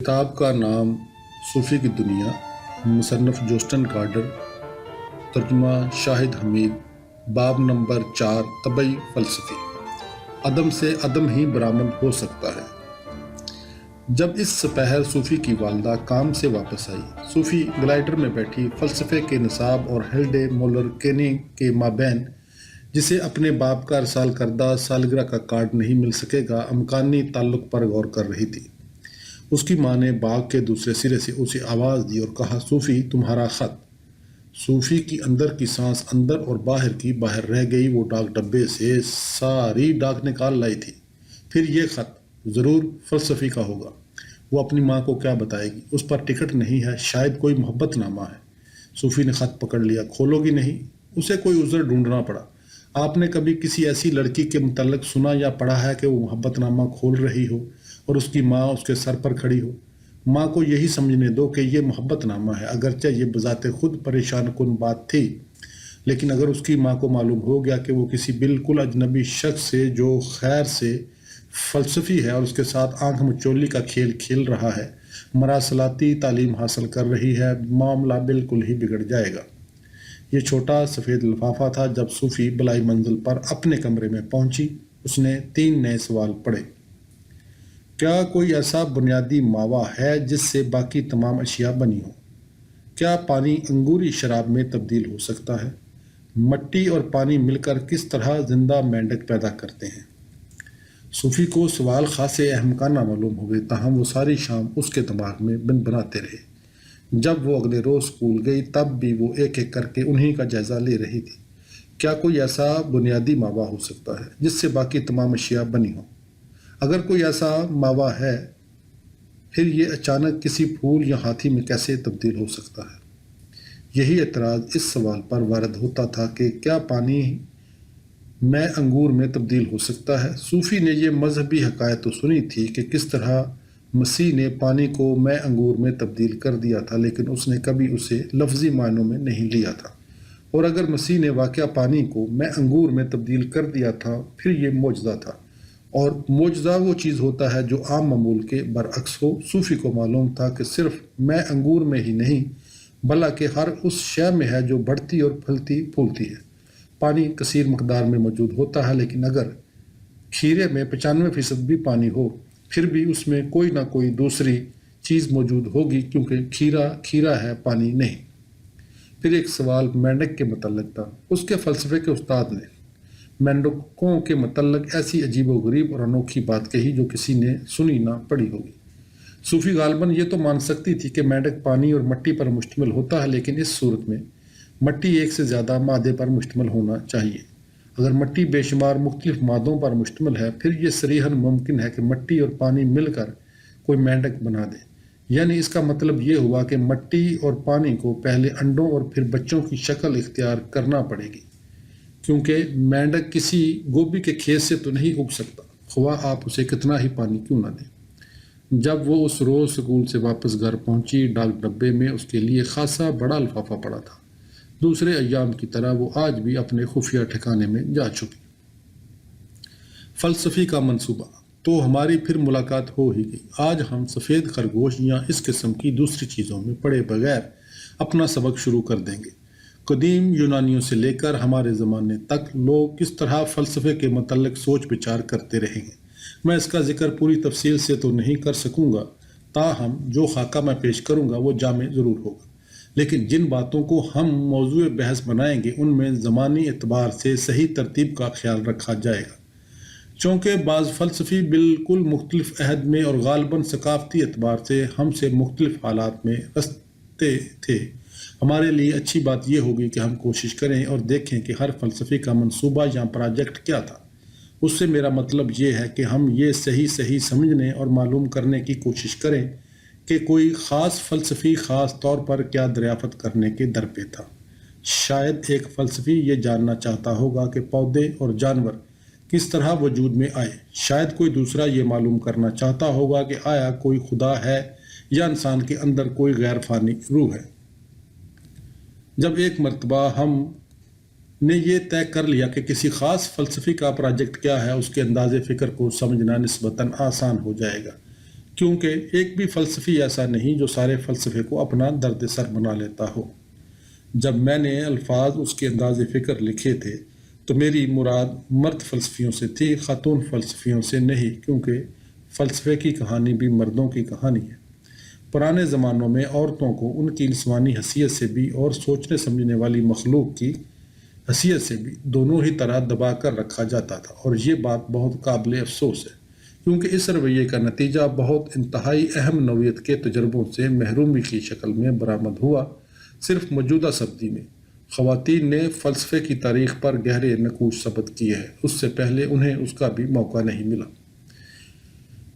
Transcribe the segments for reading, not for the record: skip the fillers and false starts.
کتاب کا نام صوفی کی دنیا، مصنف جوسٹن کارڈر، ترجمہ شاہد حمید، باب نمبر 4 طبعی فلسفی۔ عدم سے عدم ہی برآمد ہو سکتا ہے۔ جب اس سپہر صوفی کی والدہ کام سے واپس آئی، صوفی گلائیڈر میں بیٹھی فلسفے کے نصاب اور ہیلڈے مولر کینی کے مابین، جسے اپنے باپ کا ارسال کردہ سالگرہ کا کارڈ نہیں مل سکے گا، امکانی تعلق پر غور کر رہی تھی۔ اس کی ماں نے باغ کے دوسرے سرے سے اسے آواز دی اور کہا، صوفی، تمہارا خط۔ صوفی کی اندر کی سانس اندر اور باہر کی باہر رہ گئی۔ وہ ڈاک ڈبے سے ساری ڈاک نکال لائی تھی۔ پھر یہ خط ضرور فلسفی کا ہوگا۔ وہ اپنی ماں کو کیا بتائے گی؟ اس پر ٹکٹ نہیں ہے، شاید کوئی محبت نامہ ہے۔ صوفی نے خط پکڑ لیا۔ کھولو گی نہیں؟ اسے کوئی عذر ڈھونڈنا پڑا۔ آپ نے کبھی کسی ایسی لڑکی کے متعلق سنا یا پڑھا ہے کہ وہ محبت نامہ کھول رہی ہو اور اس کی ماں اس کے سر پر کھڑی ہو؟ ماں کو یہی سمجھنے دو کہ یہ محبت نامہ ہے، اگرچہ یہ بذات خود پریشان کن بات تھی، لیکن اگر اس کی ماں کو معلوم ہو گیا کہ وہ کسی بالکل اجنبی شخص سے جو خیر سے فلسفی ہے اور اس کے ساتھ آنکھ مچولی کا کھیل کھیل رہا ہے، مراسلاتی تعلیم حاصل کر رہی ہے، معاملہ بالکل ہی بگڑ جائے گا۔ یہ چھوٹا سفید لفافہ تھا۔ جب صوفی بلائی منزل پر اپنے کمرے میں پہنچی، اس نے 3 نئے سوال پڑھے۔ کیا کوئی ایسا بنیادی ماوا ہے جس سے باقی تمام اشیاء بنی ہوں؟ کیا پانی انگوری شراب میں تبدیل ہو سکتا ہے؟ مٹی اور پانی مل کر کس طرح زندہ مینڈک پیدا کرتے ہیں؟ صوفی کو سوال خاصے احمقانہ معلوم ہوئے، تاہم وہ ساری شام اس کے دماغ میں بنبناتے رہے۔ جب وہ اگلے روز اسکول گئی، تب بھی وہ ایک ایک کر کے انہی کا جائزہ لے رہی تھی۔ کیا کوئی ایسا بنیادی ماوا ہو سکتا ہے جس سے باقی تمام اشیاء بنی ہوں؟ اگر کوئی ایسا ماوا ہے، پھر یہ اچانک کسی پھول یا ہاتھی میں کیسے تبدیل ہو سکتا ہے؟ یہی اعتراض اس سوال پر وارد ہوتا تھا کہ کیا پانی میں انگور میں تبدیل ہو سکتا ہے؟ صوفی نے یہ مذہبی حکایت تو سنی تھی کہ کس طرح مسیح نے پانی کو میں انگور میں تبدیل کر دیا تھا، لیکن اس نے کبھی اسے لفظی معنوں میں نہیں لیا تھا۔ اور اگر مسیح نے واقعہ پانی کو میں انگور میں تبدیل کر دیا تھا، پھر یہ معجزہ تھا، اور معجزہ وہ چیز ہوتا ہے جو عام معمول کے برعکس ہو۔ صوفی کو معلوم تھا کہ صرف میں انگور میں ہی نہیں، بلکہ ہر اس شے میں ہے جو بڑھتی اور پھلتی پھولتی ہے۔ پانی کثیر مقدار میں موجود ہوتا ہے، لیکن اگر کھیرے میں 95% بھی پانی ہو، پھر بھی اس میں کوئی نہ کوئی دوسری چیز موجود ہوگی، کیونکہ کھیرا ہے، پانی نہیں۔ پھر ایک سوال مینڈک کے متعلق تھا۔ اس کے فلسفے کے استاد نے مینڈکوں کے متعلق ایسی عجیب و غریب اور انوکھی بات کہی جو کسی نے سنی نہ پڑھی ہوگی۔ صوفی غالباً یہ تو مان سکتی تھی کہ مینڈک پانی اور مٹی پر مشتمل ہوتا ہے، لیکن اس صورت میں مٹی ایک سے زیادہ مادے پر مشتمل ہونا چاہیے۔ اگر مٹی بے شمار مختلف مادوں پر مشتمل ہے، پھر یہ صریحاً ممکن ہے کہ مٹی اور پانی مل کر کوئی مینڈک بنا دے۔ یعنی اس کا مطلب یہ ہوا کہ مٹی اور پانی کو پہلے انڈوں اور پھر بچوں کی شکل اختیار کرنا پڑے گی، کیونکہ مینڈک کسی گوبھی کے کھیت سے تو نہیں اگ سکتا، خواہ آپ اسے کتنا ہی پانی کیوں نہ دیں۔ جب وہ اس روز اسکول سے واپس گھر پہنچی، ڈاک ڈبے میں اس کے لیے خاصا بڑا لفافہ پڑا تھا۔ دوسرے ایام کی طرح وہ آج بھی اپنے خفیہ ٹھکانے میں جا چکی۔ فلسفی کا منصوبہ۔ تو ہماری پھر ملاقات ہو ہی گئی۔ آج ہم سفید خرگوش یا اس قسم کی دوسری چیزوں میں پڑے بغیر اپنا سبق شروع کر دیں گے۔ قدیم یونانیوں سے لے کر ہمارے زمانے تک لوگ کس طرح فلسفے کے متعلق سوچ بچار کرتے رہیں گے۔ میں اس کا ذکر پوری تفصیل سے تو نہیں کر سکوں گا، تاہم جو خاکہ میں پیش کروں گا وہ جامع ضرور ہوگا، لیکن جن باتوں کو ہم موضوع بحث بنائیں گے ان میں زمانی اعتبار سے صحیح ترتیب کا خیال رکھا جائے گا۔ چونکہ بعض فلسفی بالکل مختلف عہد میں اور غالباً ثقافتی اعتبار سے ہم سے مختلف حالات میں رستے تھے، ہمارے لیے اچھی بات یہ ہوگی کہ ہم کوشش کریں اور دیکھیں کہ ہر فلسفی کا منصوبہ یا پروجیکٹ کیا تھا۔ اس سے میرا مطلب یہ ہے کہ ہم یہ صحیح سمجھنے اور معلوم کرنے کی کوشش کریں کہ کوئی خاص فلسفی خاص طور پر کیا دریافت کرنے کے درپے تھا۔ شاید ایک فلسفی یہ جاننا چاہتا ہوگا کہ پودے اور جانور کس طرح وجود میں آئے۔ شاید کوئی دوسرا یہ معلوم کرنا چاہتا ہوگا کہ آیا کوئی خدا ہے یا انسان کے اندر کوئی غیر فانی روح ہے۔ جب ایک مرتبہ ہم نے یہ طے کر لیا کہ کسی خاص فلسفی کا پروجیکٹ کیا ہے، اس کے انداز فکر کو سمجھنا نسبتاً آسان ہو جائے گا، کیونکہ ایک بھی فلسفی ایسا نہیں جو سارے فلسفے کو اپنا درد سر بنا لیتا ہو۔ جب میں نے الفاظ اس کے انداز فکر لکھے تھے تو میری مراد مرد فلسفیوں سے تھی، خاتون فلسفیوں سے نہیں، کیونکہ فلسفے کی کہانی بھی مردوں کی کہانی ہے۔ پرانے زمانوں میں عورتوں کو ان کی انسانی حیثیت سے بھی اور سوچنے سمجھنے والی مخلوق کی حیثیت سے بھی دونوں ہی طرح دبا کر رکھا جاتا تھا، اور یہ بات بہت قابل افسوس ہے، کیونکہ اس رویے کا نتیجہ بہت انتہائی اہم نوعیت کے تجربوں سے محرومی کی شکل میں برآمد ہوا۔ صرف موجودہ صدی میں خواتین نے فلسفے کی تاریخ پر گہرے نقوش ثبت کیے ہیں، اس سے پہلے انہیں اس کا بھی موقع نہیں ملا۔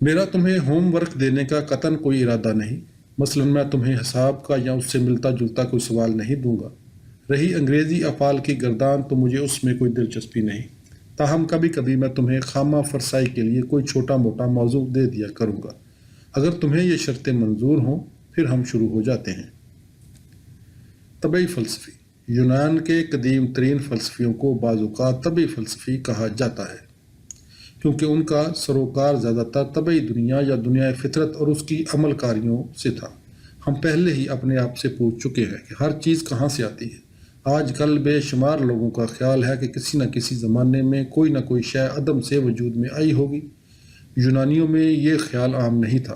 میرا تمہیں ہوم ورک دینے کا قطعاً کوئی ارادہ نہیں، مثلاً میں تمہیں حساب کا یا اس سے ملتا جلتا کوئی سوال نہیں دوں گا۔ رہی انگریزی افعال کی گردان تو مجھے اس میں کوئی دلچسپی نہیں، تاہم کبھی کبھی میں تمہیں خامہ فرسائی کے لیے کوئی چھوٹا موٹا موضوع دے دیا کروں گا۔ اگر تمہیں یہ شرطیں منظور ہوں پھر ہم شروع ہو جاتے ہیں۔ طبعی فلسفی۔ یونان کے قدیم ترین فلسفیوں کو بعض اوقات طبعی فلسفی کہا جاتا ہے، کیونکہ ان کا سروکار زیادہ تر طبعی دنیا یا دنیا فطرت اور اس کی عمل کاریوں سے تھا۔ ہم پہلے ہی اپنے آپ سے پوچھ چکے ہیں کہ ہر چیز کہاں سے آتی ہے۔ آج کل بے شمار لوگوں کا خیال ہے کہ کسی نہ کسی زمانے میں کوئی نہ کوئی شے عدم سے وجود میں آئی ہوگی۔ یونانیوں میں یہ خیال عام نہیں تھا،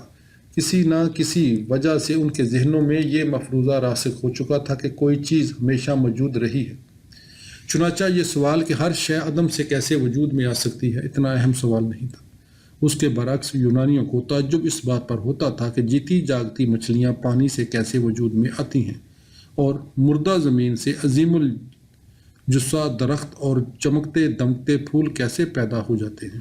کسی نہ کسی وجہ سے ان کے ذہنوں میں یہ مفروضہ راسخ ہو چکا تھا کہ کوئی چیز ہمیشہ موجود رہی ہے۔ چنانچہ یہ سوال کہ ہر شے عدم سے کیسے وجود میں آ سکتی ہے اتنا اہم سوال نہیں تھا۔ اس کے برعکس یونانیوں کو تعجب اس بات پر ہوتا تھا کہ جیتی جاگتی مچھلیاں پانی سے کیسے وجود میں آتی ہیں، اور مردہ زمین سے عظیم الجثہ درخت اور چمکتے دمکتے پھول کیسے پیدا ہو جاتے ہیں۔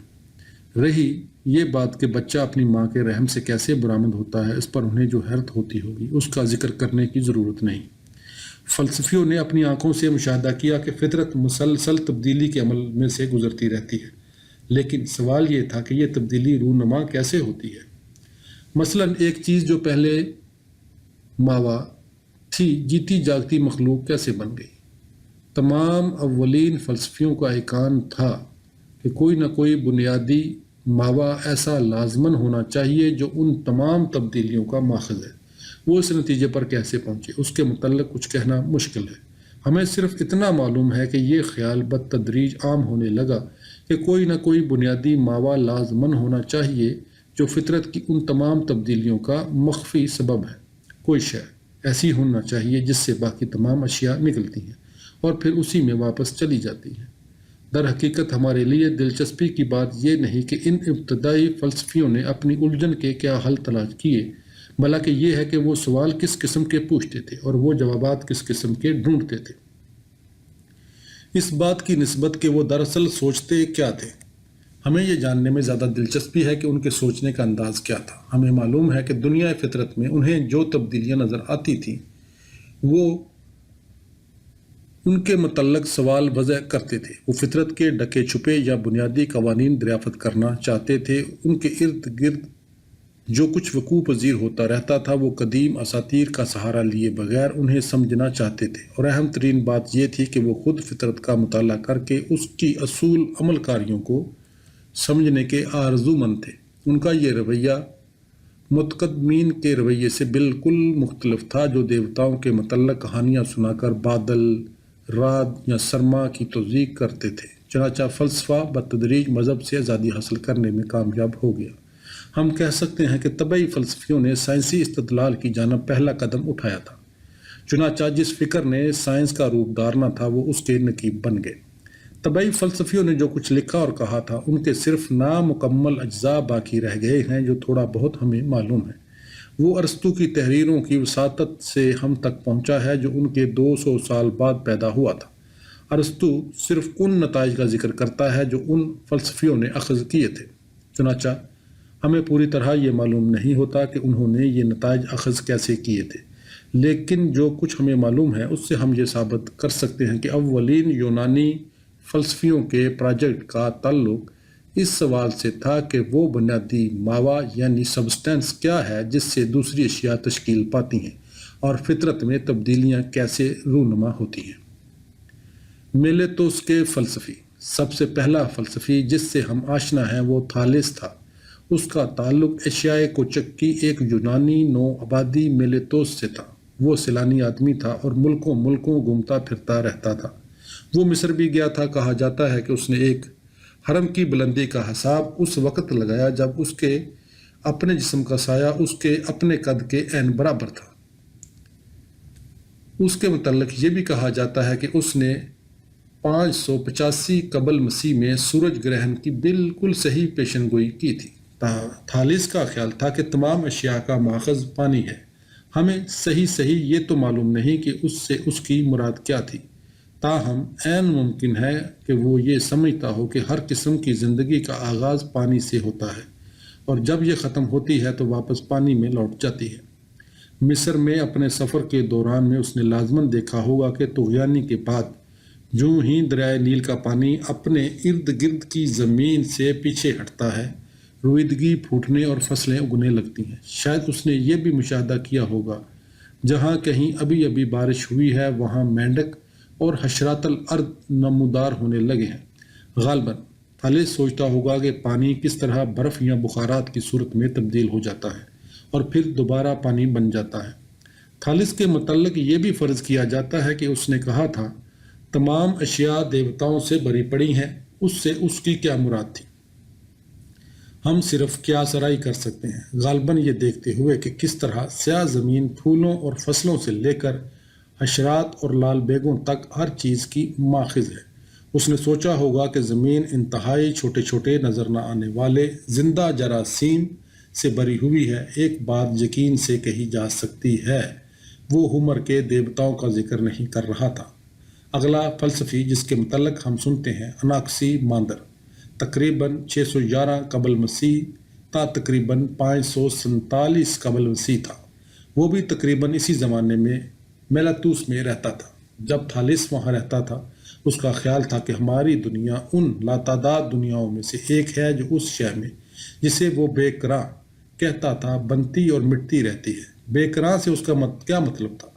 رہی یہ بات کہ بچہ اپنی ماں کے رحم سے کیسے برآمد ہوتا ہے، اس پر انہیں جو حیرت ہوتی ہوگی اس کا ذکر کرنے کی ضرورت نہیں۔ فلسفیوں نے اپنی آنکھوں سے مشاہدہ کیا کہ فطرت مسلسل تبدیلی کے عمل میں سے گزرتی رہتی ہے، لیکن سوال یہ تھا کہ یہ تبدیلی رونما کیسے ہوتی ہے۔ مثلاً ایک چیز جو پہلے ماوا تھی، جیتی جاگتی مخلوق کیسے بن گئی؟ تمام اولین فلسفیوں کا ایقان تھا کہ کوئی نہ کوئی بنیادی ماوا ایسا لازماً ہونا چاہیے جو ان تمام تبدیلیوں کا ماخذ ہے۔ وہ اس نتیجے پر کیسے پہنچے اس کے متعلق کچھ کہنا مشکل ہے۔ ہمیں صرف اتنا معلوم ہے کہ یہ خیال بتدریج عام ہونے لگا کہ کوئی نہ کوئی بنیادی ماوا لازماً ہونا چاہیے جو فطرت کی ان تمام تبدیلیوں کا مخفی سبب ہے۔ کوئی شے ایسی ہونا چاہیے جس سے باقی تمام اشیاء نکلتی ہیں اور پھر اسی میں واپس چلی جاتی ہیں۔ در حقیقت ہمارے لیے دلچسپی کی بات یہ نہیں کہ ان ابتدائی فلسفیوں نے اپنی الجھن کے کیا حل تلاش کیے، بلکہ یہ ہے کہ وہ سوال کس قسم کے پوچھتے تھے اور وہ جوابات کس قسم کے ڈھونڈتے تھے۔ اس بات کی نسبت کہ وہ دراصل سوچتے کیا تھے، ہمیں یہ جاننے میں زیادہ دلچسپی ہے کہ ان کے سوچنے کا انداز کیا تھا۔ ہمیں معلوم ہے کہ دنیا فطرت میں انہیں جو تبدیلیاں نظر آتی تھیں وہ ان کے متعلق سوال وضع کرتے تھے۔ وہ فطرت کے ڈکے چھپے یا بنیادی قوانین دریافت کرنا چاہتے تھے۔ ان کے ارد گرد جو کچھ وقوع پذیر ہوتا رہتا تھا وہ قدیم اساطیر کا سہارا لیے بغیر انہیں سمجھنا چاہتے تھے، اور اہم ترین بات یہ تھی کہ وہ خود فطرت کا مطالعہ کر کے اس کی اصول عمل کاریوں کو سمجھنے کے آرزومند تھے۔ ان کا یہ رویہ متقدمین کے رویے سے بالکل مختلف تھا، جو دیوتاؤں کے متعلق کہانیاں سنا کر بادل، رعد یا سرما کی توثیق کرتے تھے۔ چنانچہ فلسفہ بتدریج مذہب سے آزادی حاصل کرنے میں کامیاب ہو گیا۔ ہم کہہ سکتے ہیں کہ طبعی فلسفیوں نے سائنسی استدلال کی جانب پہلا قدم اٹھایا تھا۔ چنانچہ جس فکر نے سائنس کا روپ دھارنا تھا وہ اس کے نقیب بن گئے۔ طبعی فلسفیوں نے جو کچھ لکھا اور کہا تھا ان کے صرف نامکمل اجزاء باقی رہ گئے ہیں جو تھوڑا بہت ہمیں معلوم ہے۔ وہ ارسطو کی تحریروں کی وساطت سے ہم تک پہنچا ہے جو ان کے 200 سال بعد پیدا ہوا تھا۔ ارسطو صرف ان نتائج کا ذکر کرتا ہے جو ان فلسفیوں نے اخذ کیے تھے، چنانچہ ہمیں پوری طرح یہ معلوم نہیں ہوتا کہ انہوں نے یہ نتائج اخذ کیسے کیے تھے، لیکن جو کچھ ہمیں معلوم ہے اس سے ہم یہ ثابت کر سکتے ہیں کہ اولین یونانی فلسفیوں کے پروجیکٹ کا تعلق اس سوال سے تھا کہ وہ بنیادی ماوا یعنی سبسٹینس کیا ہے جس سے دوسری اشیاء تشکیل پاتی ہیں، اور فطرت میں تبدیلیاں کیسے رونما ہوتی ہیں۔ میلیتوس کے فلسفی۔ سب سے پہلا فلسفی جس سے ہم آشنا ہیں وہ تھالس تھا۔ اس کا تعلق ایشیائے کوچک کی ایک یونانی نو آبادی میلیتوس سے تھا۔ وہ سیلانی آدمی تھا اور ملکوں ملکوں گھومتا پھرتا رہتا تھا۔ وہ مصر بھی گیا تھا۔ کہا جاتا ہے کہ اس نے ایک حرم کی بلندی کا حساب اس وقت لگایا جب اس کے اپنے جسم کا سایہ اس کے اپنے قد کے عین برابر تھا۔ اس کے متعلق یہ بھی کہا جاتا ہے کہ اس نے 585 قبل مسیح میں سورج گرہن کی بالکل صحیح پیشن گوئی کی تھی۔ تھالیس کا خیال تھا کہ تمام اشیاء کا ماخذ پانی ہے۔ ہمیں صحیح یہ تو معلوم نہیں کہ اس سے اس کی مراد کیا تھی، تاہم عین ممکن ہے کہ وہ یہ سمجھتا ہو کہ ہر قسم کی زندگی کا آغاز پانی سے ہوتا ہے اور جب یہ ختم ہوتی ہے تو واپس پانی میں لوٹ جاتی ہے۔ مصر میں اپنے سفر کے دوران میں اس نے لازماً دیکھا ہوگا کہ طغیانی کے بعد جو ہی دریائے نیل کا پانی اپنے ارد گرد کی زمین سے پیچھے ہٹتا ہے، رویدگی پھوٹنے اور فصلیں اگنے لگتی ہیں۔ شاید اس نے یہ بھی مشاہدہ کیا ہوگا جہاں کہیں ابھی بارش ہوئی ہے وہاں مینڈک اور حشرات الارض نمودار ہونے لگے ہیں۔ غالباً تھالیس سوچتا ہوگا کہ پانی کس طرح برف یا بخارات کی صورت میں تبدیل ہو جاتا ہے اور پھر دوبارہ پانی بن جاتا ہے۔ تھالیس کے متعلق یہ بھی فرض کیا جاتا ہے کہ اس نے کہا تھا تمام اشیاء دیوتاؤں سے بری پڑی ہیں۔ اس سے اس کی کیا مراد تھی؟ ہم صرف قیاس آرائی کر سکتے ہیں، غالباً یہ دیکھتے ہوئے کہ کس طرح سیاہ زمین پھولوں اور فصلوں سے لے کر حشرات اور لال بیگوں تک ہر چیز کی ماخذ ہے۔ اس نے سوچا ہوگا کہ زمین انتہائی چھوٹے نظر نہ آنے والے زندہ جراثیم سے بری ہوئی ہے۔ ایک بات یقین سے کہی جا سکتی ہے، وہ ہومر کے دیوتاؤں کا ذکر نہیں کر رہا تھا۔ اگلا فلسفی جس کے متعلق ہم سنتے ہیں اناکسی ماندر تقریباً 611 قبل مسیح تا تقریباً 547 قبل مسیح تھا۔ وہ بھی تقریباً اسی زمانے میں میلیتوس میں رہتا تھا جب تھالیس وہاں رہتا تھا۔ اس کا خیال تھا کہ ہماری دنیا ان لاتعداد دنیاؤں میں سے ایک ہے جو اس شے میں جسے وہ بے کراں کہتا تھا بنتی اور مٹتی رہتی ہے۔ بے کراں سے اس کا کیا مطلب تھا؟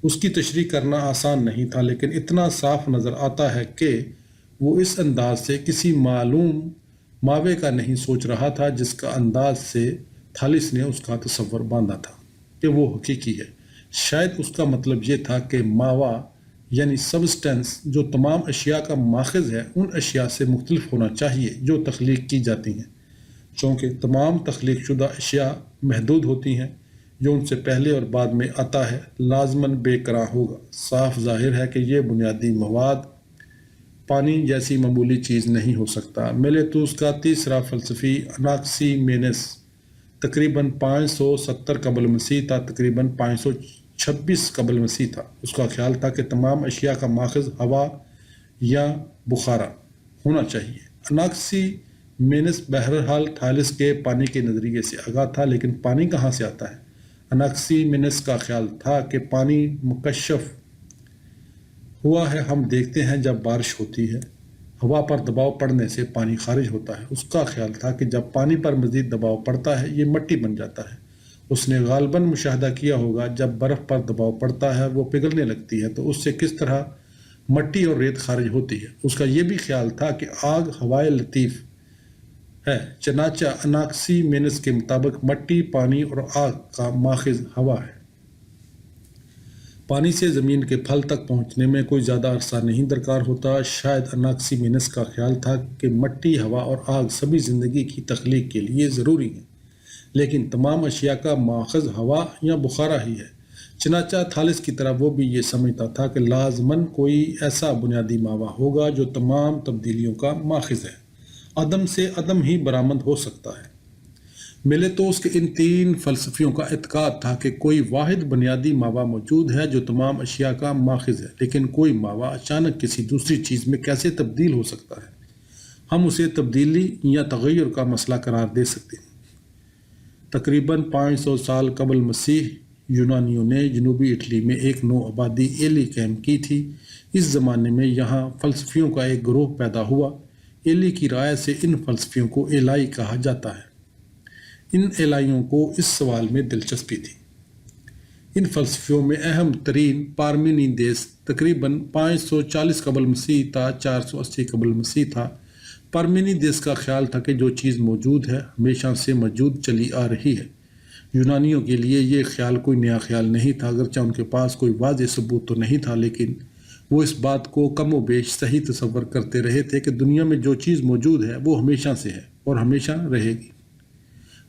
اس کی تشریح کرنا آسان نہیں تھا، لیکن اتنا صاف نظر آتا ہے کہ وہ اس انداز سے کسی معلوم ماوے کا نہیں سوچ رہا تھا جس کا انداز سے تھالیس نے اس کا تصور باندھا تھا کہ وہ حقیقی ہے۔ شاید اس کا مطلب یہ تھا کہ ماوا یعنی سبسٹنس جو تمام اشیاء کا ماخذ ہے ان اشیاء سے مختلف ہونا چاہیے جو تخلیق کی جاتی ہیں، چونکہ تمام تخلیق شدہ اشیاء محدود ہوتی ہیں۔ جو ان سے پہلے اور بعد میں آتا ہے لازماً بے کراں ہوگا۔ صاف ظاہر ہے کہ یہ بنیادی مواد پانی جیسی معمولی چیز نہیں ہو سکتا۔ میلیتوس کا تیسرا فلسفی اناکسی مینس تقریباً 570 قبل مسیح تا تقریباً 526 قبل مسیح تھا۔ اس کا خیال تھا کہ تمام اشیاء کا ماخذ ہوا یا بخارا ہونا چاہیے۔ اناکسی مینس بہرحال تھالیس کے پانی کے نظریے سے آگاہ تھا، لیکن پانی کہاں سے آتا ہے؟ اناکسی مینس کا خیال تھا کہ پانی مکشف ہوا ہے۔ ہم دیکھتے ہیں جب بارش ہوتی ہے ہوا پر دباؤ پڑنے سے پانی خارج ہوتا ہے۔ اس کا خیال تھا کہ جب پانی پر مزید دباؤ پڑتا ہے یہ مٹی بن جاتا ہے۔ اس نے غالباً مشاہدہ کیا ہوگا جب برف پر دباؤ پڑتا ہے وہ پگھلنے لگتی ہے تو اس سے کس طرح مٹی اور ریت خارج ہوتی ہے۔ اس کا یہ بھی خیال تھا کہ آگ ہوائے لطیف ہے، چنانچہ اناکسی مینس کے مطابق مٹی، پانی اور آگ کا ماخذ ہوا ہے۔ پانی سے زمین کے پھل تک پہنچنے میں کوئی زیادہ عرصہ نہیں درکار ہوتا۔ شاید اناکسی مینس کا خیال تھا کہ مٹی، ہوا اور آگ سبھی زندگی کی تخلیق کے لیے ضروری ہیں، لیکن تمام اشیاء کا ماخذ ہوا یا بخارا ہی ہے۔ چنانچہ تھالیس کی طرح وہ بھی یہ سمجھتا تھا کہ لازماً کوئی ایسا بنیادی ماوا ہوگا جو تمام تبدیلیوں کا ماخذ ہے، عدم سے عدم ہی برآمد ہو سکتا ہے۔ میلیتوس کے ان تین فلسفیوں کا اعتقاد تھا کہ کوئی واحد بنیادی ماوا موجود ہے جو تمام اشیاء کا ماخذ ہے، لیکن کوئی ماوا اچانک کسی دوسری چیز میں کیسے تبدیل ہو سکتا ہے؟ ہم اسے تبدیلی یا تغیر کا مسئلہ قرار دے سکتے ہیں۔ تقریباً 500 سال قبل مسیح یونانیوں نے جنوبی اٹلی میں ایک نو آبادی ایلی قائم کی تھی۔ اس زمانے میں یہاں فلسفیوں کا ایک گروہ پیدا ہوا۔ ایلی کی رائے سے ان فلسفیوں کو ایلائی کہا جاتا ہے۔ ان ایلائیوں کو اس سوال میں دلچسپی تھی۔ ان فلسفیوں میں اہم ترین پارمینیدس تقریباً 540 قبل مسیح تا 480 قبل مسیح تھا، پارمینیدس کا خیال تھا کہ جو چیز موجود ہے ہمیشہ سے موجود چلی آ رہی ہے۔ یونانیوں کے لیے یہ خیال کوئی نیا خیال نہیں تھا، اگرچہ ان کے پاس کوئی واضح ثبوت تو نہیں تھا، لیکن وہ اس بات کو کم و بیش صحیح تصور کرتے رہے تھے کہ دنیا میں جو چیز موجود ہے وہ ہمیشہ سے ہے اور ہمیشہ رہے گی۔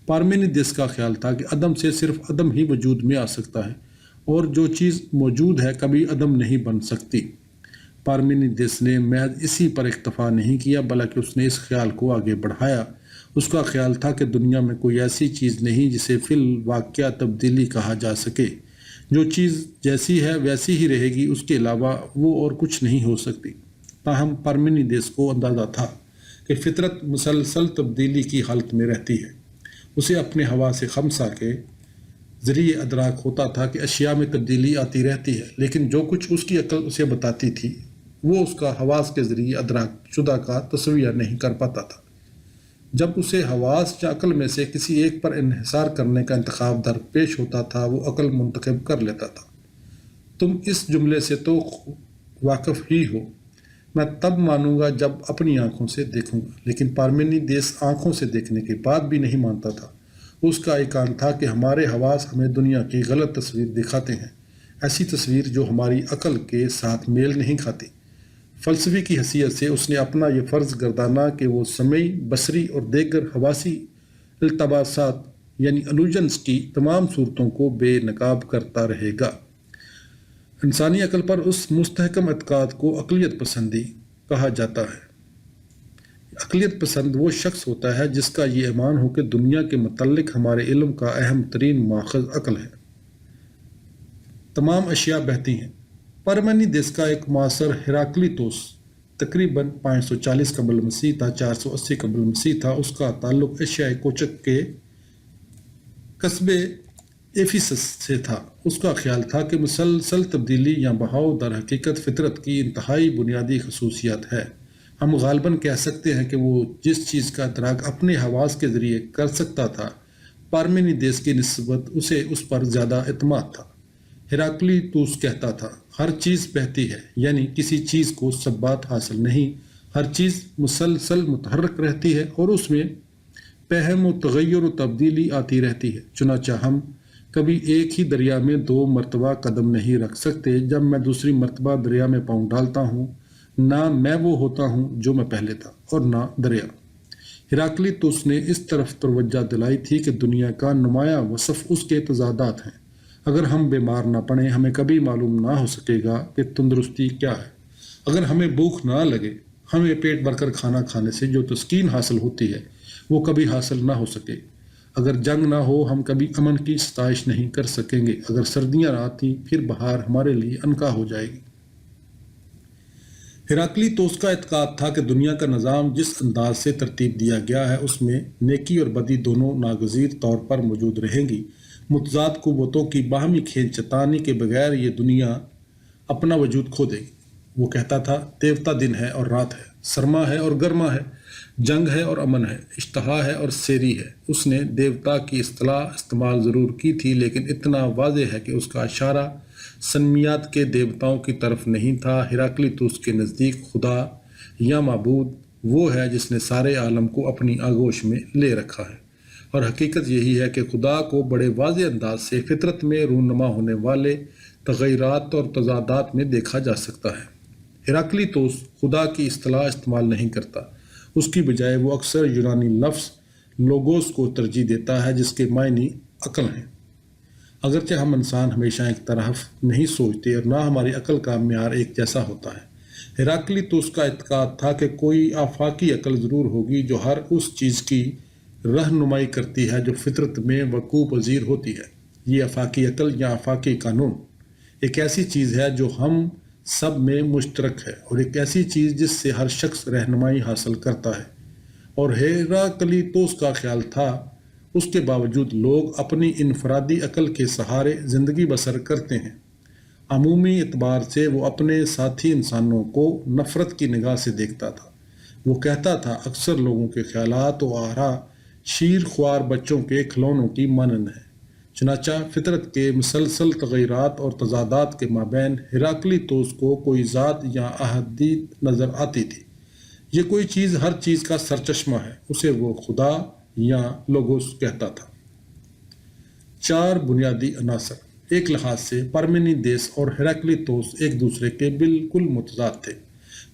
پارمینیدس کا خیال تھا کہ عدم سے صرف عدم ہی وجود میں آ سکتا ہے اور جو چیز موجود ہے کبھی عدم نہیں بن سکتی۔ پارمینیدس نے محض اسی پر اکتفا نہیں کیا بلکہ اس نے اس خیال کو آگے بڑھایا۔ اس کا خیال تھا کہ دنیا میں کوئی ایسی چیز نہیں جسے فی الواقع تبدیلی کہا جا سکے۔ جو چیز جیسی ہے ویسی ہی رہے گی، اس کے علاوہ وہ اور کچھ نہیں ہو سکتی۔ تاہم پارمینیدس کو اندازہ تھا کہ فطرت مسلسل تبدیلی کی حالت میں رہتی ہے۔ اسے اپنے حواس خمسہ کے ذریعے ادراک ہوتا تھا کہ اشیاء میں تبدیلی آتی رہتی ہے، لیکن جو کچھ اس کی عقل اسے بتاتی تھی وہ اس کا حواس کے ذریعے ادراک شدہ کا تصور نہیں کر پاتا تھا۔ جب اسے حواس یا عقل میں سے کسی ایک پر انحصار کرنے کا انتخاب درپیش ہوتا تھا، وہ عقل منتخب کر لیتا تھا۔ تم اس جملے سے تو واقف ہی ہو، میں تب مانوں گا جب اپنی آنکھوں سے دیکھوں گا۔ لیکن پارمینیدس آنکھوں سے دیکھنے کے بعد بھی نہیں مانتا تھا۔ اس کا ایقان تھا کہ ہمارے حواس ہمیں دنیا کی غلط تصویر دکھاتے ہیں، ایسی تصویر جو ہماری عقل کے ساتھ میل نہیں کھاتی۔ فلسفی کی حیثیت سے اس نے اپنا یہ فرض گردانا کہ وہ سمعی، بصری اور دیگر حواسی التباسات یعنی الوژنز کی تمام صورتوں کو بے نقاب کرتا رہے گا۔ انسانی عقل پر اس مستحکم اعتقاد کو عقلیت پسندی کہا جاتا ہے۔ عقلیت پسند وہ شخص ہوتا ہے جس کا یہ ایمان ہو کہ دنیا کے متعلق ہمارے علم کا اہم ترین ماخذ عقل ہے۔ تمام اشیاء بہتی ہیں۔ پارمینیدس کا ایک معاصر ہیراکلیتوس تقریباً 540 قبل مسیح تا 480 قبل مسیح تھا۔ اس کا تعلق ایشیائے کوچک کے قصبے ایفیسس سے تھا۔ اس کا خیال تھا کہ مسلسل تبدیلی یا بہاؤ در حقیقت فطرت کی انتہائی بنیادی خصوصیت ہے۔ ہم غالباً کہہ سکتے ہیں کہ وہ جس چیز کا ادراک اپنے حواس کے ذریعے کر سکتا تھا، پارمینیدس کی نسبت اسے اس پر زیادہ اعتماد تھا۔ ہیراکلیتوس کہتا تھا، ہر چیز بہتی ہے، یعنی کسی چیز کو ثبات حاصل نہیں، ہر چیز مسلسل متحرک رہتی ہے اور اس میں پہم و تغیر و تبدیلی آتی رہتی ہے۔ چنانچہ ہم کبھی ایک ہی دریا میں 2 مرتبہ قدم نہیں رکھ سکتے۔ جب میں دوسری مرتبہ دریا میں پاؤں ڈالتا ہوں، نہ میں وہ ہوتا ہوں جو میں پہلے تھا اور نہ دریا۔ ہیراکلیتوس نے اس طرف توجہ دلائی تھی کہ دنیا کا نمایاں وصف اس کے تضادات ہیں۔ اگر ہم بیمار نہ پڑیں، ہمیں کبھی معلوم نہ ہو سکے گا کہ تندرستی کیا ہے۔ اگر ہمیں بھوک نہ لگے، ہمیں پیٹ بھر کر کھانا کھانے سے جو تسکین حاصل ہوتی ہے وہ کبھی حاصل نہ ہو سکے۔ اگر جنگ نہ ہو، ہم کبھی امن کی ستائش نہیں کر سکیں گے۔ اگر سردیاں نہ آتی، پھر بہار ہمارے لیے عنقا ہو جائے گی۔ ہیراکلیتوس کا اعتقاد تھا کہ دنیا کا نظام جس انداز سے ترتیب دیا گیا ہے اس میں نیکی اور بدی دونوں ناگزیر طور پر موجود رہیں گی۔ متضاد قوتوں کی باہمی کھینچتانی کے بغیر یہ دنیا اپنا وجود کھو دے گی۔ وہ کہتا تھا، دیوتا دن ہے اور رات ہے، سرما ہے اور گرما ہے، جنگ ہے اور امن ہے، اشتہا ہے اور سیری ہے۔ اس نے دیوتا کی اصطلاح استعمال ضرور کی تھی، لیکن اتنا واضح ہے کہ اس کا اشارہ سنمیات کے دیوتاؤں کی طرف نہیں تھا۔ ہیراکلیتوس کے نزدیک خدا یا معبود وہ ہے جس نے سارے عالم کو اپنی آغوش میں لے رکھا ہے، اور حقیقت یہی ہے کہ خدا کو بڑے واضح انداز سے فطرت میں رونما ہونے والے تغیرات اور تضادات میں دیکھا جا سکتا ہے۔ ہیراکلیتوس خدا کی اصطلاح استعمال نہیں کرتا، اس کی بجائے وہ اکثر یونانی لفظ لوگوس کو ترجیح دیتا ہے جس کے معنی عقل ہیں۔ اگرچہ ہم انسان ہمیشہ ایک طرف نہیں سوچتے اور نہ ہماری عقل کا معیار ایک جیسا ہوتا ہے۔ ہیراکلیتوس کا اعتقاد تھا کہ کوئی آفاقی عقل ضرور ہوگی جو ہر اس چیز کی رہنمائی کرتی ہے جو فطرت میں وقوع پذیر ہوتی ہے۔ یہ آفاقی عقل یا آفاقی قانون ایک ایسی چیز ہے جو ہم سب میں مشترک ہے، اور ایک ایسی چیز جس سے ہر شخص رہنمائی حاصل کرتا ہے۔ اور ہیراکلیتوس کا خیال تھا اس کے باوجود لوگ اپنی انفرادی عقل کے سہارے زندگی بسر کرتے ہیں۔ عمومی اعتبار سے وہ اپنے ساتھی انسانوں کو نفرت کی نگاہ سے دیکھتا تھا۔ وہ کہتا تھا، اکثر لوگوں کے خیالات و آراء شیر خوار بچوں کے کھلونوں کی مانند ہیں۔ چنانچہ فطرت کے مسلسل تغیرات اور تضادات کے مابین ہیراکلیتوس کو کوئی ذات یا احادیت نظر آتی تھی۔ یہ کوئی چیز ہر چیز کا سرچشمہ ہے، اسے وہ خدا یا لوگوس کہتا تھا۔ 4 بنیادی عناصر۔ ایک لحاظ سے پارمینیدس اور ہیراکلیتوس ایک دوسرے کے بالکل متضاد تھے۔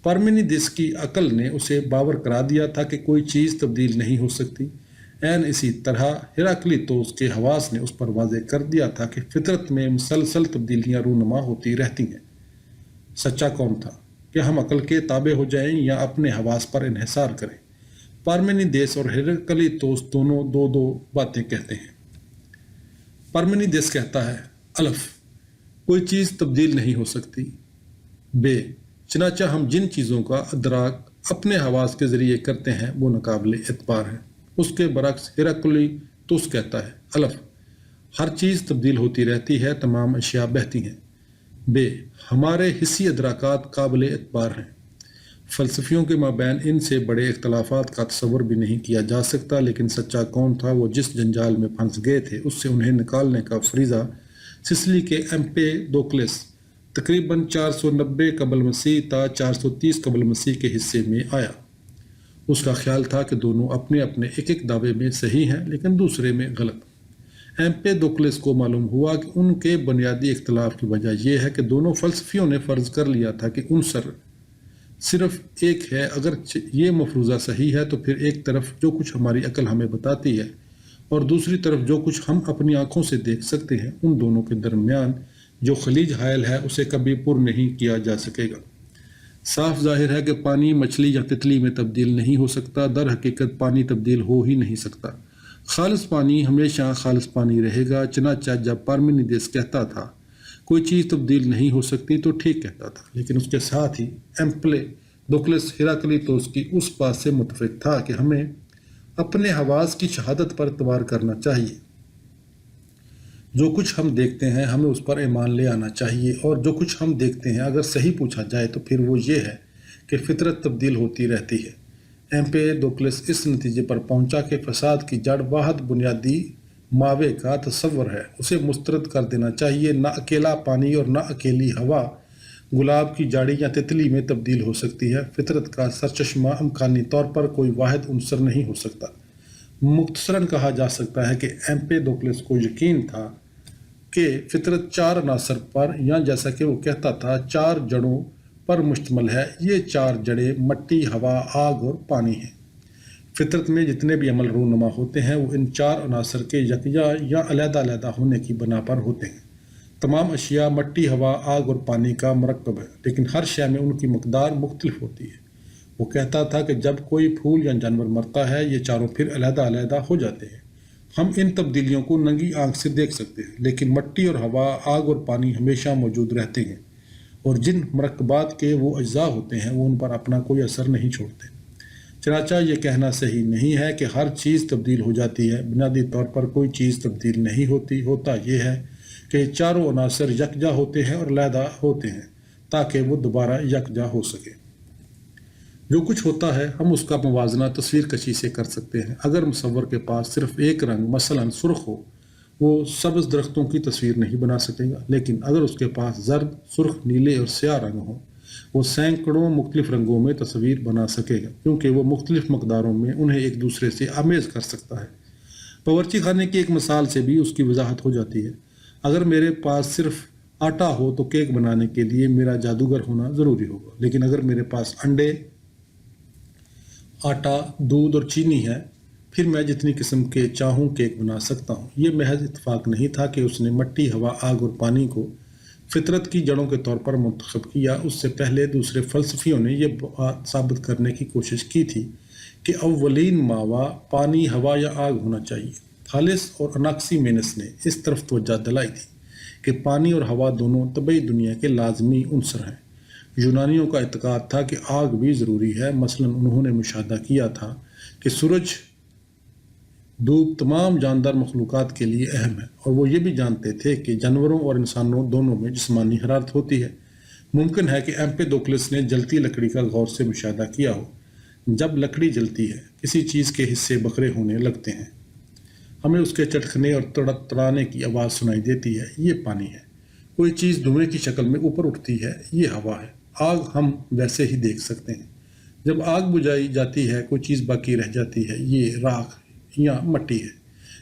پارمینیدس کی عقل نے اسے باور کرا دیا تھا کہ کوئی چیز تبدیل نہیں ہو سکتی، عین اسی طرح ہیراکلیتوس کے حواس نے اس پر واضح کر دیا تھا کہ فطرت میں مسلسل تبدیلیاں رونما ہوتی رہتی ہیں۔ سچا کون تھا؟ کہ ہم عقل کے تابع ہو جائیں یا اپنے حواس پر انحصار کریں؟ پارمینیدس اور ہیراکلیتوس دونوں دو باتیں کہتے ہیں۔ پارمینیدس کہتا ہے الف، کوئی چیز تبدیل نہیں ہو سکتی، بے، چنانچہ ہم جن چیزوں کا ادراک اپنے حواس کے ذریعے کرتے ہیں وہ ناقابل اعتبار ہیں۔ اس کے برعکس ہیراکلیتوس کہتا ہے الف، ہر چیز تبدیل ہوتی رہتی ہے، تمام اشیاء بہتی ہیں، بے، ہمارے حسی ادراکات قابل اعتبار ہیں۔ فلسفیوں کے مابین ان سے بڑے اختلافات کا تصور بھی نہیں کیا جا سکتا، لیکن سچا کون تھا؟ وہ جس جنجال میں پھنس گئے تھے اس سے انہیں نکالنے کا فریضہ سسلی کے ایمپیڈوکلس تقریباً 490 قبل مسیح تا 430 قبل مسیح کے حصے میں آیا۔ اس کا خیال تھا کہ دونوں اپنے اپنے ایک دعوے میں صحیح ہیں لیکن دوسرے میں غلط۔ ایمپیڈوکلس کو معلوم ہوا کہ ان کے بنیادی اختلاف کی وجہ یہ ہے کہ دونوں فلسفیوں نے فرض کر لیا تھا کہ عنصر صرف ایک ہے۔ اگر یہ مفروضہ صحیح ہے تو پھر ایک طرف جو کچھ ہماری عقل ہمیں بتاتی ہے اور دوسری طرف جو کچھ ہم اپنی آنکھوں سے دیکھ سکتے ہیں، ان دونوں کے درمیان جو خلیج حائل ہے اسے کبھی پر نہیں کیا جا سکے گا۔ صاف ظاہر ہے کہ پانی مچھلی یا تتلی میں تبدیل نہیں ہو سکتا۔ در حقیقت پانی تبدیل ہو ہی نہیں سکتا۔ خالص پانی ہمیشہ خالص پانی رہے گا۔ چنانچہ جب پارمینیدس کہتا تھا کوئی چیز تبدیل نہیں ہو سکتی تو ٹھیک کہتا تھا، لیکن اس کے ساتھ ہی ایمپیڈوکلس ہیراکلیتوس کی اس بات سے متفق تھا کہ ہمیں اپنے حواس کی شہادت پر اعتبار کرنا چاہیے۔ جو کچھ ہم دیکھتے ہیں ہمیں اس پر ایمان لے آنا چاہیے، اور جو کچھ ہم دیکھتے ہیں اگر صحیح پوچھا جائے تو پھر وہ یہ ہے کہ فطرت تبدیل ہوتی رہتی ہے۔ ایمپیڈوکلس اس نتیجے پر پہنچا کہ فساد کی جڑ واحد بنیادی ماوے کا تصور ہے، اسے مسترد کر دینا چاہیے۔ نہ اکیلا پانی اور نہ اکیلی ہوا گلاب کی جاڑی یا تتلی میں تبدیل ہو سکتی ہے۔ فطرت کا سرچشمہ امکانی طور پر کوئی واحد عنصر نہیں ہو سکتا۔ مختصراً کہا جا سکتا ہے کہ ایمپیڈوکلس کو یقین تھا کہ فطرت 4 عناصر پر، یا جیسا کہ وہ کہتا تھا 4 جڑوں پر مشتمل ہے۔ یہ 4 جڑیں مٹی، ہوا، آگ اور پانی ہیں۔ فطرت میں جتنے بھی عمل رونما ہوتے ہیں وہ ان 4 عناصر کے یکجا یا علیحدہ علیحدہ ہونے کی بنا پر ہوتے ہیں۔ تمام اشیاء مٹی، ہوا، آگ اور پانی کا مرکب ہے، لیکن ہر شے میں ان کی مقدار مختلف ہوتی ہے۔ وہ کہتا تھا کہ جب کوئی پھول یا جانور مرتا ہے یہ چاروں پھر علیحدہ علیحدہ ہو جاتے ہیں۔ ہم ان تبدیلیوں کو ننگی آنکھ سے دیکھ سکتے ہیں، لیکن مٹی اور ہوا، آگ اور پانی ہمیشہ موجود رہتے ہیں، اور جن مرکبات کے وہ اجزاء ہوتے ہیں وہ ان پر اپنا کوئی اثر نہیں چھوڑتے۔ چنانچہ یہ کہنا صحیح نہیں ہے کہ ہر چیز تبدیل ہو جاتی ہے۔ بنیادی طور پر کوئی چیز تبدیل نہیں ہوتی۔ ہوتا یہ ہے کہ چاروں عناصر یکجا ہوتے ہیں اور علیحدہ ہوتے ہیں تاکہ وہ دوبارہ یکجا ہو سکے۔ جو کچھ ہوتا ہے ہم اس کا موازنہ تصویر کشی سے کر سکتے ہیں۔ اگر مصور کے پاس صرف ایک رنگ مثلاً سرخ ہو، وہ سبز درختوں کی تصویر نہیں بنا سکے گا، لیکن اگر اس کے پاس زرد، سرخ، نیلے اور سیاہ رنگ ہوں، وہ سینکڑوں مختلف رنگوں میں تصویر بنا سکے گا، کیونکہ وہ مختلف مقداروں میں انہیں ایک دوسرے سے آمیز کر سکتا ہے۔ باورچی خانے کی ایک مثال سے بھی اس کی وضاحت ہو جاتی ہے۔ اگر میرے پاس صرف آٹا ہو تو کیک بنانے کے لیے میرا جادوگر ہونا ضروری ہوگا، لیکن اگر میرے پاس انڈے، آٹا، دودھ اور چینی ہے، پھر میں جتنی قسم کے چاہوں کیک بنا سکتا ہوں۔ یہ محض اتفاق نہیں تھا کہ اس نے مٹی، ہوا، آگ اور پانی کو فطرت کی جڑوں کے طور پر منتخب کیا۔ اس سے پہلے دوسرے فلسفیوں نے یہ بات ثابت کرنے کی کوشش کی تھی کہ اولین ماوا پانی، ہوا یا آگ ہونا چاہیے۔ تھالس اور اناکسیمینس نے اس طرف توجہ دلائی تھی کہ پانی اور ہوا دونوں طبعی دنیا کے لازمی عنصر ہیں۔ یونانیوں کا اعتقاد تھا کہ آگ بھی ضروری ہے۔ مثلاً انہوں نے مشاہدہ کیا تھا کہ سورج، دھوپ تمام جاندار مخلوقات کے لیے اہم ہے، اور وہ یہ بھی جانتے تھے کہ جانوروں اور انسانوں دونوں میں جسمانی حرارت ہوتی ہے۔ ممکن ہے کہ ایمپیڈوکلس نے جلتی لکڑی کا غور سے مشاہدہ کیا ہو۔ جب لکڑی جلتی ہے کسی چیز کے حصے بکھرے ہونے لگتے ہیں، ہمیں اس کے چٹکنے اور تڑانے کی آواز سنائی دیتی ہے، یہ پانی ہے۔ کوئی چیز دھوئیں کی شکل میں اوپر اٹھتی ہے، یہ ہوا ہے۔ آگ ہم ویسے ہی دیکھ سکتے ہیں۔ جب آگ بجھائی جاتی ہے کوئی چیز باقی رہ جاتی ہے، یہ راکھ یا مٹی ہے۔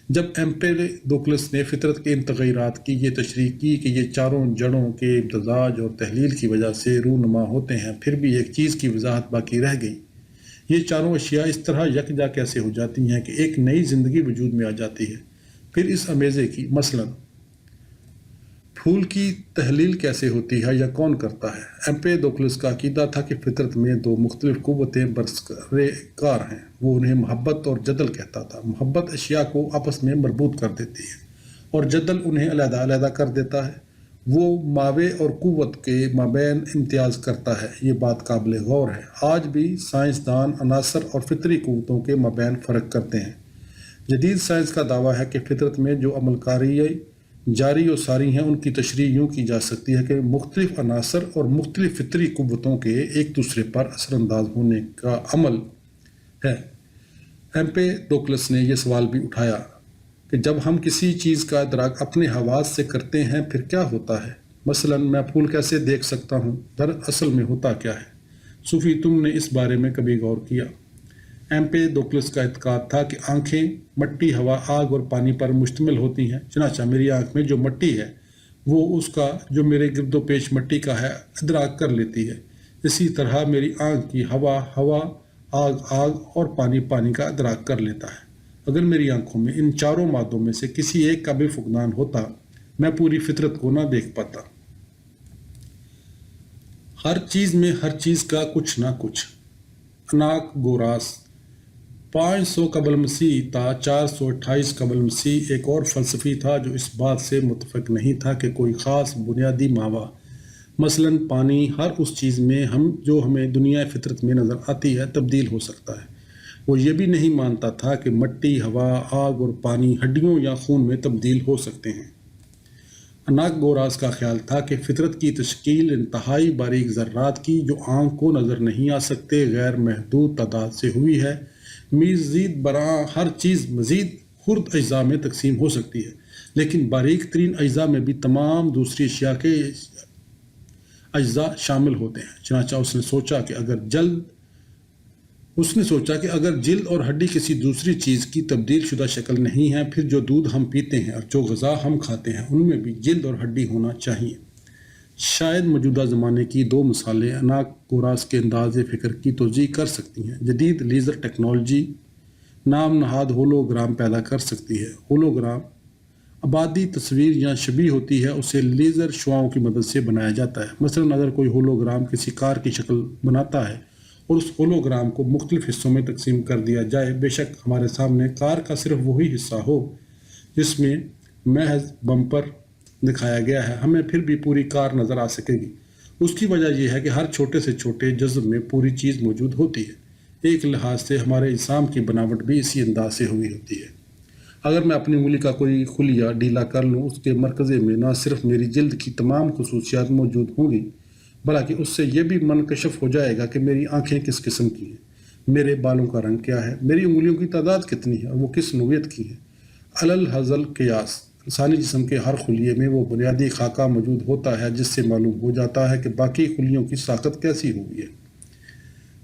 جب ایمپیڈوکلس نے فطرت کے ان تغیرات کی یہ تشریح کی کہ یہ چاروں جڑوں کے امتزاج اور تحلیل کی وجہ سے رونما ہوتے ہیں، پھر بھی ایک چیز کی وضاحت باقی رہ گئی۔ یہ چاروں اشیاء اس طرح یکجا کیسے ہو جاتی ہیں کہ ایک نئی زندگی وجود میں آ جاتی ہے؟ پھر اس امیزے کی مثلاً پھول کی تحلیل کیسے ہوتی ہے یا کون کرتا ہے؟ ایمپیڈوکلس کا عقیدہ تھا کہ فطرت میں دو مختلف قوتیں برسر کار ہیں۔ وہ انہیں محبت اور جدل کہتا تھا۔ محبت اشیاء کو آپس میں مربوط کر دیتی ہے اور جدل انہیں علیحدہ علیحدہ کر دیتا ہے۔ وہ ماوے اور قوت کے مابین امتیاز کرتا ہے۔ یہ بات قابل غور ہے۔ آج بھی سائنسدان عناصر اور فطری قوتوں کے مابین فرق کرتے ہیں۔ جدید سائنس کا دعویٰ ہے کہ فطرت میں جو عمل کاریاں جاری و ساری ہیں ان کی تشریح یوں کی جا سکتی ہے کہ مختلف عناصر اور مختلف فطری قوتوں کے ایک دوسرے پر اثر انداز ہونے کا عمل ہے۔ ایمپیڈوکلس نے یہ سوال بھی اٹھایا کہ جب ہم کسی چیز کا ادراک اپنے حواس سے کرتے ہیں پھر کیا ہوتا ہے؟ مثلاً میں پھول کیسے دیکھ سکتا ہوں؟ دراصل میں ہوتا کیا ہے؟ صوفی، تم نے اس بارے میں کبھی غور کیا؟ ایمپیڈوکلس کا اعتقاد تھا کہ آنکھیں مٹی، ہوا، آگ اور پانی پر مشتمل ہوتی ہیں۔ چنانچہ میری آنکھ میں جو مٹی ہے وہ اس کا جو میرے گرد و پیش مٹی کا ہے ادراک کر لیتی ہے۔ اسی طرح میری آنکھ کی ہوا، آگ اور پانی کا ادراک کر لیتا ہے۔ اگر میری آنکھوں میں ان چاروں مادوں میں سے کسی ایک کا بھی فقدان ہوتا، میں پوری فطرت کو نہ دیکھ پاتا۔ ہر چیز میں ہر چیز کا کچھ نہ کچھ۔ اناکگوراس 500 قبل مسیح تا 428 قبل مسیح ایک اور فلسفی تھا جو اس بات سے متفق نہیں تھا کہ کوئی خاص بنیادی ماوا، مثلاً پانی، ہر اس چیز میں جو ہمیں دنیا فطرت میں نظر آتی ہے تبدیل ہو سکتا ہے۔ وہ یہ بھی نہیں مانتا تھا کہ مٹی، ہوا، آگ اور پانی ہڈیوں یا خون میں تبدیل ہو سکتے ہیں۔ اناکگوراس کا خیال تھا کہ فطرت کی تشکیل انتہائی باریک ذرات کی جو آنکھ کو نظر نہیں آ سکتے غیر محدود تعداد سے ہوئی ہے۔ مزید برآں ہر چیز مزید خرد اجزاء میں تقسیم ہو سکتی ہے، لیکن باریک ترین اجزاء میں بھی تمام دوسری اشیاء کے اجزاء شامل ہوتے ہیں۔ چنانچہ اس نے سوچا کہ اگر جلد اور ہڈی کسی دوسری چیز کی تبدیل شدہ شکل نہیں ہے، پھر جو دودھ ہم پیتے ہیں اور جو غذا ہم کھاتے ہیں ان میں بھی جلد اور ہڈی ہونا چاہیے۔ شاید موجودہ زمانے کی دو مثالیں اناکگوراس کے انداز فکر کی توضیح کر سکتی ہیں۔ جدید لیزر ٹیکنالوجی نام نہاد ہولوگرام پیدا کر سکتی ہے۔ ہولوگرام ابعادی تصویر یا شبیہ ہوتی ہے، اسے لیزر شعاؤں کی مدد سے بنایا جاتا ہے۔ مثلاً اگر کوئی ہولوگرام کسی کار کی شکل بناتا ہے اور اس ہولوگرام کو مختلف حصوں میں تقسیم کر دیا جائے، بے شک ہمارے سامنے کار کا صرف وہی حصہ ہو جس میں محض بمپر دکھایا گیا ہے، ہمیں پھر بھی پوری کار نظر آ سکے گی۔ اس کی وجہ یہ ہے کہ ہر چھوٹے سے چھوٹے جزو میں پوری چیز موجود ہوتی ہے۔ ایک لحاظ سے ہمارے اجسام کی بناوٹ بھی اسی انداز سے ہوئی ہوتی ہے۔ اگر میں اپنی انگلی کا کوئی خلیہ ڈھیلا کر لوں، اس کے مرکزے میں نہ صرف میری جلد کی تمام خصوصیات موجود ہوں گی بلکہ اس سے یہ بھی منکشف ہو جائے گا کہ میری آنکھیں کس قسم کی ہیں، میرے بالوں کا رنگ کیا ہے، میری انگلیوں کی تعداد کتنی ہے اور وہ کس نوعیت کی ہیں۔ الحاصل قیاس، انسانی جسم کے ہر خلیے میں وہ بنیادی خاکہ موجود ہوتا ہے جس سے معلوم ہو جاتا ہے کہ باقی خلیوں کی ساخت کیسی ہوئی ہے۔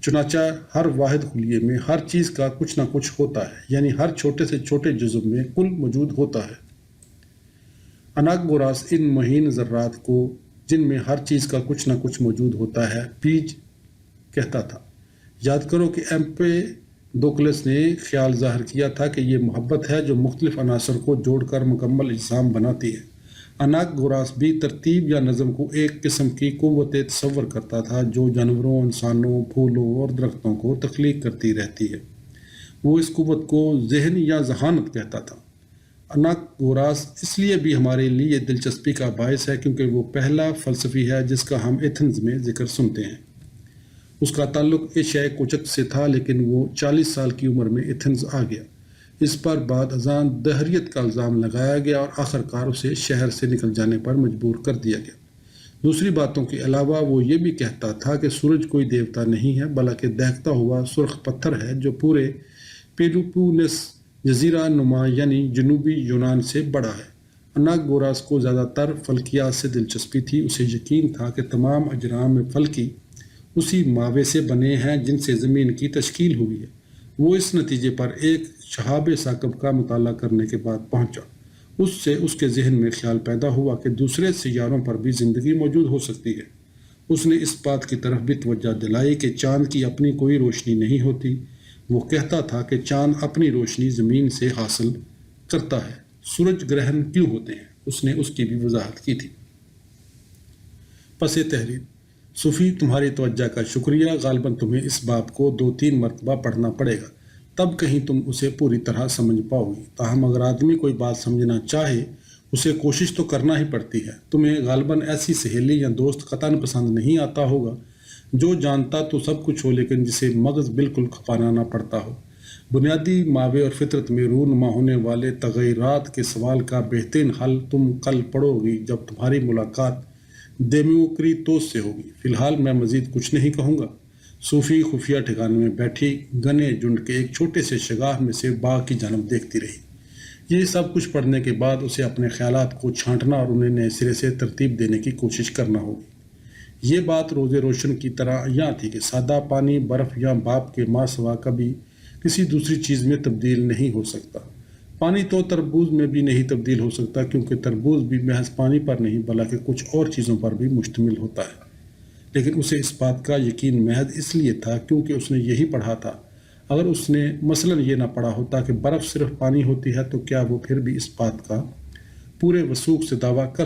چنانچہ ہر واحد خلیے میں ہر چیز کا کچھ نہ کچھ ہوتا ہے، یعنی ہر چھوٹے سے چھوٹے جزو میں کل موجود ہوتا ہے۔ اناکگوراس ان مہین ذرات کو جن میں ہر چیز کا کچھ نہ کچھ موجود ہوتا ہے بیج کہتا تھا۔ یاد کرو کہ ایمپیڈوکلس نے خیال ظاہر کیا تھا کہ یہ محبت ہے جو مختلف عناصر کو جوڑ کر مکمل اجسام بناتی ہے۔ اناکگوراس بھی ترتیب یا نظم کو ایک قسم کی قوت تصور کرتا تھا جو جانوروں، انسانوں، پھولوں اور درختوں کو تخلیق کرتی رہتی ہے۔ وہ اس قوت کو ذہن یا ذہانت کہتا تھا۔ اناکگوراس اس لیے بھی ہمارے لیے دلچسپی کا باعث ہے کیونکہ وہ پہلا فلسفی ہے جس کا ہم ایتھنز میں ذکر سنتے ہیں۔ اس کا تعلق ایشیائے کوچک سے تھا، لیکن وہ 40 سال کی عمر میں ایتھنز آ گیا۔ اس پر بعد ازاں دہریت کا الزام لگایا گیا اور آخرکار اسے شہر سے نکل جانے پر مجبور کر دیا گیا۔ دوسری باتوں کے علاوہ وہ یہ بھی کہتا تھا کہ سورج کوئی دیوتا نہیں ہے بلکہ دہتا ہوا سرخ پتھر ہے جو پورے پیلوپونیس جزیرہ نما یعنی جنوبی یونان سے بڑا ہے۔ اناکگوراس کو زیادہ تر فلکیات سے دلچسپی تھی۔ اسے یقین تھا کہ تمام اجرام فلکی اسی ماوے سے بنے ہیں جن سے زمین کی تشکیل ہوئی ہے۔ وہ اس نتیجے پر ایک شہاب ثاقب کا مطالعہ کرنے کے بعد پہنچا۔ اس سے اس کے ذہن میں خیال پیدا ہوا کہ دوسرے سیاروں پر بھی زندگی موجود ہو سکتی ہے۔ اس نے اس بات کی طرف بھی توجہ دلائی کہ چاند کی اپنی کوئی روشنی نہیں ہوتی۔ وہ کہتا تھا کہ چاند اپنی روشنی زمین سے حاصل کرتا ہے۔ سورج گرہن کیوں ہوتے ہیں؟ اس نے اس کی بھی وضاحت کی تھی۔ پس تحریر: صوفی، تمہاری توجہ کا شکریہ۔ غالباً تمہیں اس باب کو 2-3 مرتبہ پڑھنا پڑے گا، تب کہیں تم اسے پوری طرح سمجھ پاؤ گی۔ تاہم اگر آدمی کوئی بات سمجھنا چاہے، اسے کوشش تو کرنا ہی پڑتی ہے۔ تمہیں غالباً ایسی سہیلی یا دوست قطعاً پسند نہیں آتا ہوگا جو جانتا تو سب کچھ ہو لیکن جسے مغز بالکل کھپانا نہ پڑتا ہو۔ بنیادی ماوے اور فطرت میں رونما ہونے والے تغیرات کے سوال کا بہترین حل تم کل پڑھو گی جب تمہاری ملاقات دیموکریطوس سے ہوگی۔ فی الحال میں مزید کچھ نہیں کہوں گا۔ صوفی خفیہ ٹھکانے میں بیٹھی گھنے جھنڈ کے ایک چھوٹے سے شگاف میں سے باغ کی جانب دیکھتی رہی۔ یہ سب کچھ پڑھنے کے بعد اسے اپنے خیالات کو چھانٹنا اور انہیں نئے سرے سے ترتیب دینے کی کوشش کرنا ہوگی۔ یہ بات روز روشن کی طرح یہاں تھی کہ سادہ پانی، برف یا بھاپ کے ماں سوا کبھی کسی دوسری چیز میں تبدیل نہیں ہو سکتا۔ پانی تو تربوز میں بھی نہیں تبدیل ہو سکتا کیونکہ تربوز بھی محض پانی پر نہیں بلکہ کچھ اور چیزوں پر بھی مشتمل ہوتا ہے۔ لیکن اسے اس بات کا یقین محض اس لیے تھا کیونکہ اس نے یہی پڑھا تھا۔ اگر اس نے مثلاً یہ نہ پڑھا ہوتا کہ برف صرف پانی ہوتی ہے تو کیا وہ پھر بھی اس بات کا پورے وثوق سے دعویٰ کر